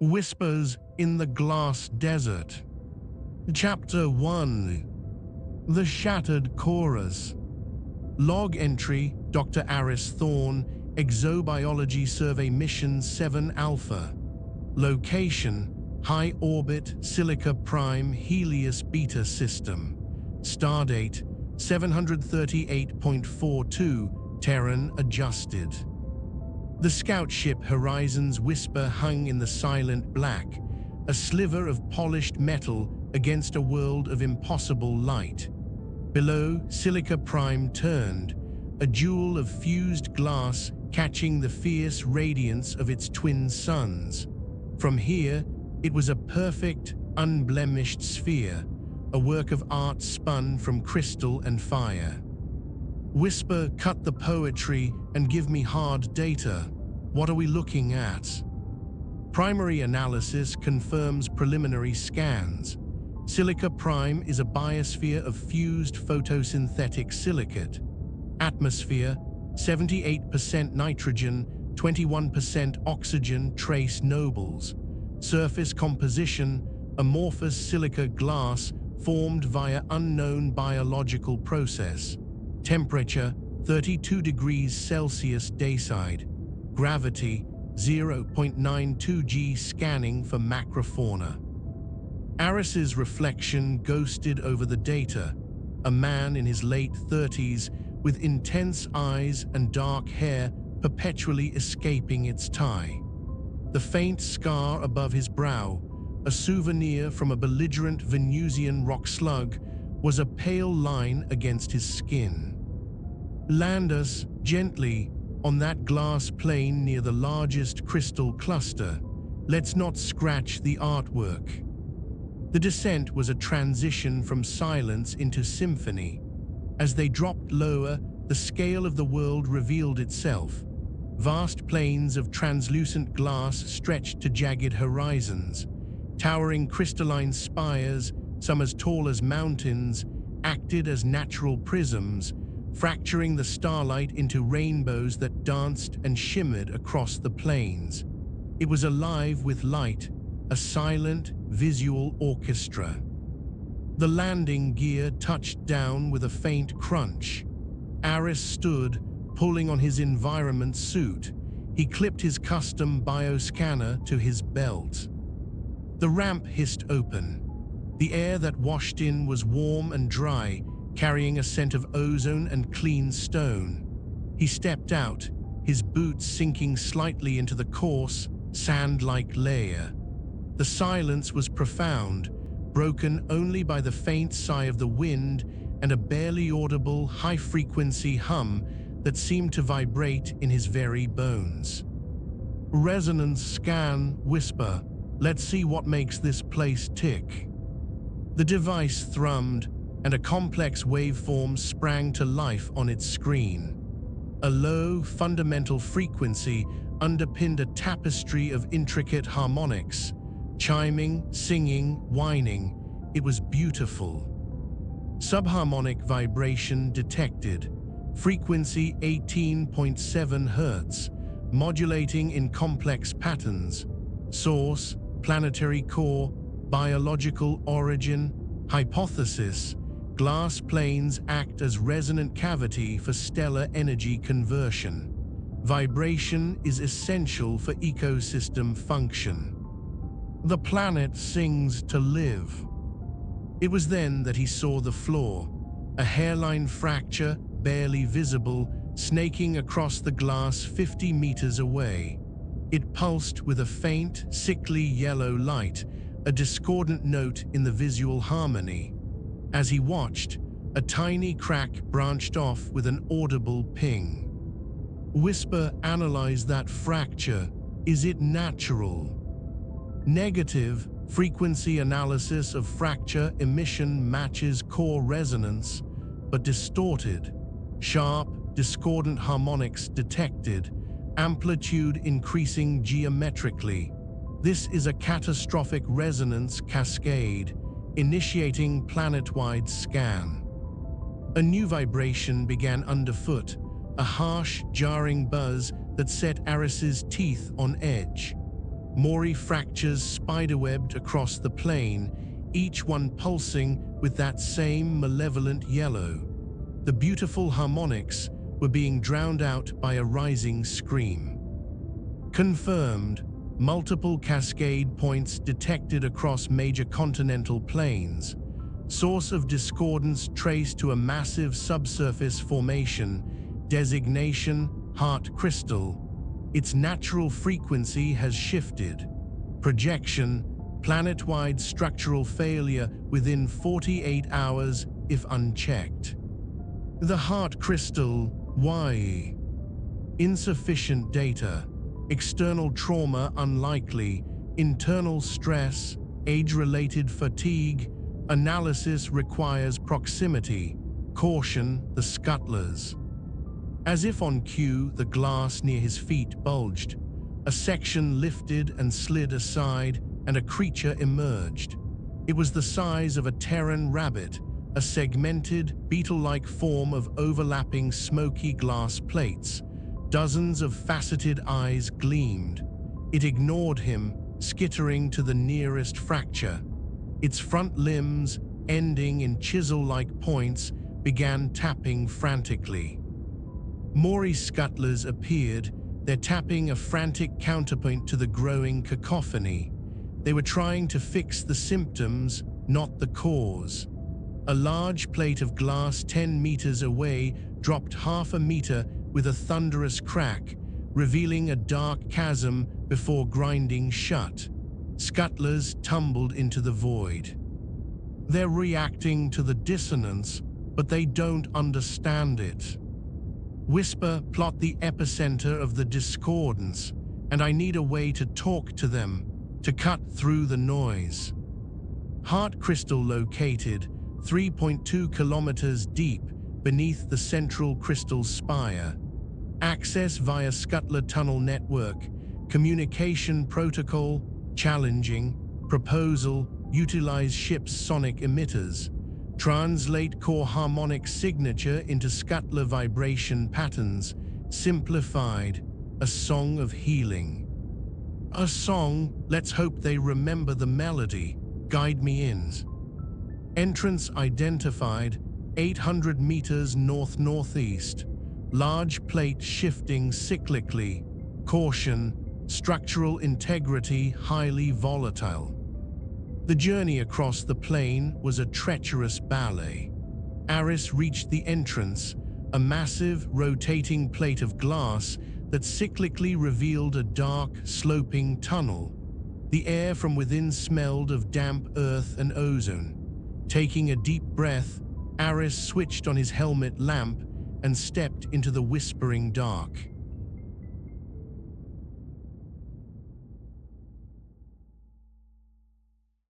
Whispers in the Glass Desert. Chapter 1. The Shattered Chorus. Log entry: Dr. Aris Thorne, Exobiology Survey Mission 7 Alpha. Location: High Orbit Silica Prime Helios Beta System. Stardate: 738.42, Terran adjusted. The scout ship Horizon's Whisper hung in the silent black, a sliver of polished metal against a world of impossible light. Below, Silica Prime turned, a jewel of fused glass catching the fierce radiance of its twin suns. From here, it was a perfect, unblemished sphere, a work of art spun from crystal and fire. Whisper, cut the poetry and give me hard data. What are we looking at? Primary analysis confirms preliminary scans. Silica Prime is a biosphere of fused photosynthetic silicate. Atmosphere: 78% nitrogen, 21% oxygen trace nobles. Surface composition: amorphous silica glass formed via unknown biological process. Temperature: 32 degrees Celsius dayside. Gravity: 0.92 g. Scanning for macrofauna. Aris's reflection ghosted over the data. A man in his late 30s with intense eyes and dark hair perpetually escaping its tie. The faint scar above his brow, a souvenir from a belligerent Venusian rock slug, was a pale line against his skin. Land us gently on that glass plane near the largest crystal cluster. Let's not scratch the artwork. The descent was a transition from silence into symphony. As they dropped lower, the scale of the world revealed itself. Vast plains of translucent glass stretched to jagged horizons. Towering crystalline spires, some as tall as mountains, acted as natural prisms, fracturing the starlight into rainbows that danced and shimmered across the plains. It was alive with light, a silent, visual orchestra. The landing gear touched down with a faint crunch. Aris stood, pulling on his environment suit. He clipped his custom bioscanner to his belt. The ramp hissed open. The air that washed in was warm and dry, carrying a scent of ozone and clean stone. He stepped out, his boots sinking slightly into the coarse, sand-like layer. The silence was profound, broken only by the faint sigh of the wind and a barely audible, high-frequency hum that seemed to vibrate in his very bones. Resonance scan, Whisper. Let's see what makes this place tick. The device thrummed, and a complex waveform sprang to life on its screen. A low, fundamental frequency underpinned a tapestry of intricate harmonics, chiming, singing, whining. It was beautiful. Subharmonic vibration detected. Frequency 18.7 Hz, modulating in complex patterns. Source: planetary core, biological origin. Hypothesis: glass planes act as resonant cavity for stellar energy conversion. Vibration is essential for ecosystem function. The planet sings to live. It was then that he saw the flaw, a hairline fracture, barely visible, snaking across the glass 50 meters away. It pulsed with a faint, sickly yellow light, a discordant note in the visual harmony. As he watched, a tiny crack branched off with an audible ping. Whisper analyzed that fracture. Is it natural? Negative. Frequency analysis of fracture emission matches core resonance, but distorted. Sharp, discordant harmonics detected, amplitude increasing geometrically. This is a catastrophic resonance cascade, initiating planet-wide scan. A new vibration began underfoot, a harsh, jarring buzz that set Aris's teeth on edge. Maury fractures spiderwebbed across the plain, each one pulsing with that same malevolent yellow. The beautiful harmonics were being drowned out by a rising scream. Confirmed, multiple cascade points detected across major continental plains. Source of discordance traced to a massive subsurface formation. Designation: heart crystal. Its natural frequency has shifted. Projection: planet-wide structural failure within 48 hours if unchecked. The heart crystal, why? Insufficient data. External trauma unlikely. Internal stress, age-related fatigue. Analysis requires proximity. Caution: the Scuttlers. As if on cue, the glass near his feet bulged. A section lifted and slid aside, and a creature emerged. It was the size of a Terran rabbit, a segmented, beetle-like form of overlapping smoky glass plates. Dozens of faceted eyes gleamed. It ignored him, skittering to the nearest fracture. Its front limbs, ending in chisel-like points, began tapping frantically. Maury Scuttlers appeared, their tapping a frantic counterpoint to the growing cacophony. They were trying to fix the symptoms, not the cause. A large plate of glass 10 meters away dropped half a meter with a thunderous crack, revealing a dark chasm before grinding shut. Scuttlers tumbled into the void. They're reacting to the dissonance, but they don't understand it. Whisper: plot the epicenter of the discordance, and I need a way to talk to them, to cut through the noise. Heart crystal located, 3.2 kilometers deep beneath the central crystal spire. Access via Scuttler tunnel network. Communication protocol challenging. Proposal: utilize ship's sonic emitters. Translate core harmonic signature into Scuttler vibration patterns. Simplified: a song of healing. A song, let's hope they remember the melody. Guide me in. Entrance identified, 800 meters north-northeast. Large plate shifting cyclically. Caution: structural integrity highly volatile. The journey across the plain was a treacherous ballet. Aris reached the entrance, a massive, rotating plate of glass that cyclically revealed a dark, sloping tunnel. The air from within smelled of damp earth and ozone. Taking a deep breath, Aris switched on his helmet lamp and stepped into the whispering dark.